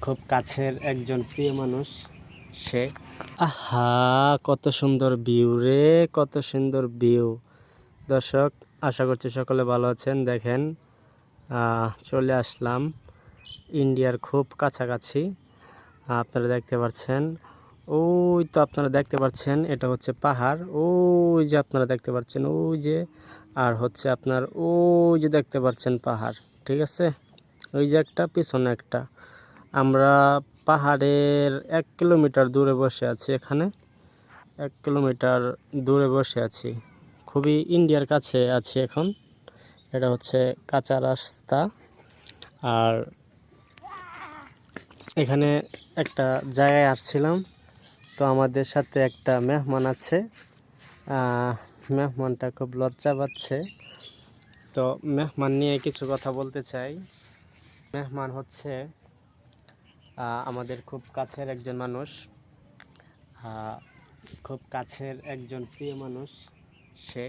খুব কাছের একজন প্রিয় মানুষ সে। আহা, কত সুন্দর ভিউ রে, কত সুন্দর ভিউ। দর্শক, আশা করছি সকলে ভালো আছেন। দেখেন, চলে আসলাম ইন্ডিয়ার খুব কাছাকাছি। আপনারা দেখতে পাচ্ছেন, ওই তো আপনারা দেখতে পাচ্ছেন, এটা হচ্ছে পাহাড়। ওই যে আপনারা দেখতে পাচ্ছেন, ওই যে, আর হচ্ছে আপনার ওই যে দেখতে পাচ্ছেন পাহাড়, ঠিক আছে। ওই যে একটা, পিছনে একটা। আমরা পাহাড়ের 1 কিলোমিটার দূরে বসে আছি। এখানে 1 কিলোমিটার দূরে বসে আছি, খুবই ইন্ডিয়ার কাছে আছি এখন। এটা হচ্ছে কাঁচা রাস্তা। আর এখানে একটা জায়গায় আসছিলাম, তো আমাদের সাথে একটা মেহমান আছে। মেহমানটা খুব লজ্জা পাচ্ছে, তো মেহমান নিয়ে কিছু কথা বলতে চাই। মেহমান হচ্ছে আমাদের খুব কাছের একজন মানুষ, খুব কাছের একজন প্রিয় মানুষ সে।